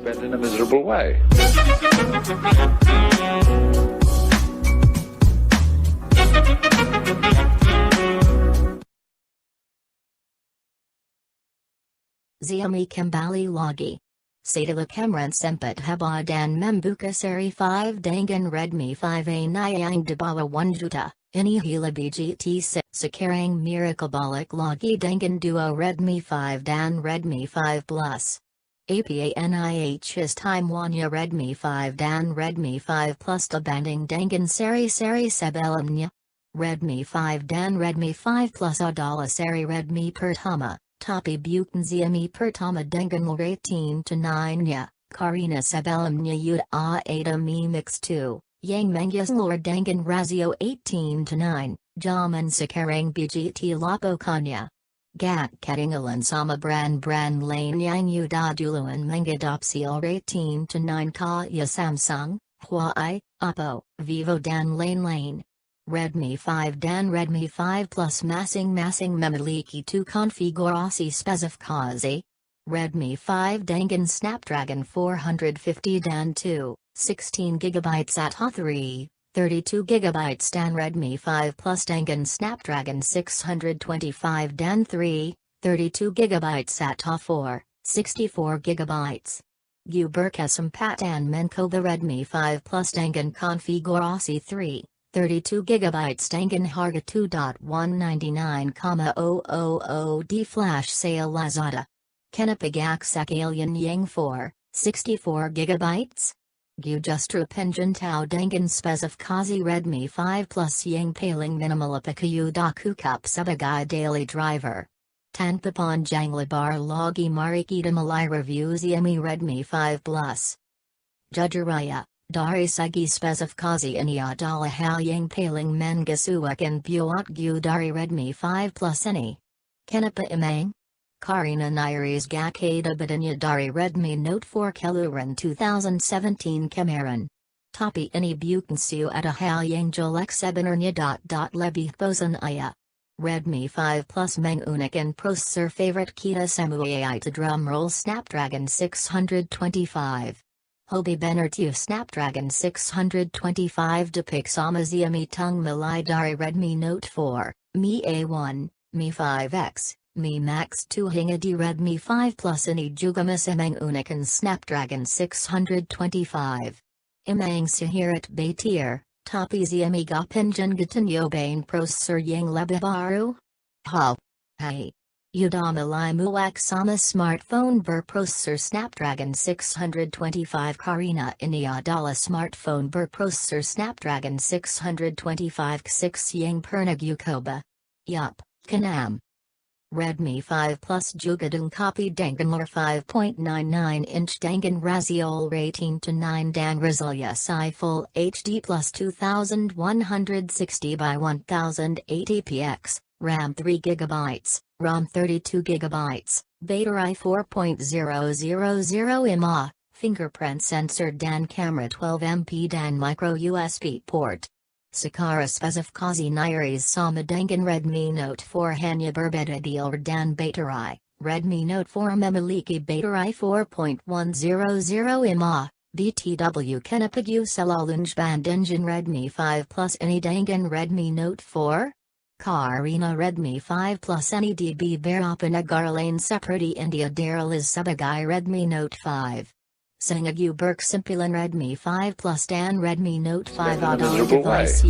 spent in a miserable way. Xiaomi Kembali Logi. Satala Kemran Sempat Heba Dan Membuka Seri 5 Dangan Redmi 5A Nayang Debawa 1 Juta, Inihila BGT 6 Sekarang Miracle Balik Logi Dangan Duo Redmi 5 Dan Redmi 5 Plus. APANIH is Timewanya Redmi 5 Dan Redmi 5 Plus Tabanding Dangan Seri Sebelamnya. Redmi 5 Dan Redmi 5 Plus Adala Seri Redmi Pertama. Tapi Bukan Xiaomi Pertama Dengan 18 to 9 nya, Karina Sebelamnya Yuda Ada Mi Mix 2, Yang Mengyas Lord Dengan Razio 18 to 9, Jaman Sekarang BGT Lapo Kanya. Gat Katingalan Sama Brand Lane Yang Yuda Duluan Mengadopsil 18 to 9 Kaya Samsung, Huawei, Oppo, Vivo Dan Lane. Redmi 5 Dan Redmi 5 Plus Masing Memiliki 2 Konfigurasi Spesifikasi. Redmi 5 Dengan Snapdragon 450 Dan 2, 16GB atau 3, 32GB Dan Redmi 5 Plus Dengan Snapdragon 625 Dan 3, 32GB atau 4, 64GB. Berkesempatan Menkova Redmi 5 Plus Dengan Konfigurasi 3. 32GB Dengan harga 2,199,000 flash sale Lazada. Kenapagak Sakalian Yang 4, 64GB? Justru Penjantau Dengan Spesifikasi Redmi 5 Plus Yang Paling Minimal Apakayu Dakukup Sebagai Daily Driver. Tanpa Panjang Lebar Logi Mari kita mulai review Xiaomi Redmi 5 Plus. Jujuraya. Dari segi spesifikasi ini adalah hal yang paling mengecewakan buat gue dari Redmi 5 Plus ini. Kenapa emang? Karena nyaris gak ada bedanya dari Redmi Note 4 keluaran 2017 kemarin. Tapi ini bukan suatu hal yang jelek sebenarnya. Lebih bosan aya. Redmi 5 Plus menggunakan prosesor favorite kita semua yaitu drumroll Snapdragon 625. Hobi Benertu Snapdragon 625 depik sama Xiaomi Tung mulai dari Redmi Note 4, Mi A1, Mi 5X, Mi Max 2 hingga di Redmi 5 Plus ini juga masih menggunakan Snapdragon 625. Emang sehirat Batier, tapi Xiaomi gapinjan nyobain prosesor yang lebih baru? Hai. Udah mulai muak sama smartphone berprosesor Snapdragon 625 karena ini adalah smartphone berprosesor Snapdragon 625 yang pernah gucoba. Yup, kenam. Redmi 5 Plus juga dilengkapi dengan layar 5.99 inch dengan rasio 18 to 9 dan resolusi Full HD plus 2160 by 1080px, RAM 3GB. ROM 32GB, baterai 4.000 mAh, fingerprint sensor dan camera 12MP dan micro USB port. Secara spesifikasi nyaris sama dengan Redmi Note 4 hanya berbeda di layar dan baterai. Redmi Note 4 memiliki baterai 4.100 mAh, BTW kenapa selalu bandingkan Redmi 5 Plus ini dengan Redmi Note 4? Karena Redmi 5 Plus ini di beberapa negara lain seperti India dirilis sebagai Redmi Note 5. Sehingga berkesimpulan Redmi 5 Plus dan Redmi Note 5 adalah device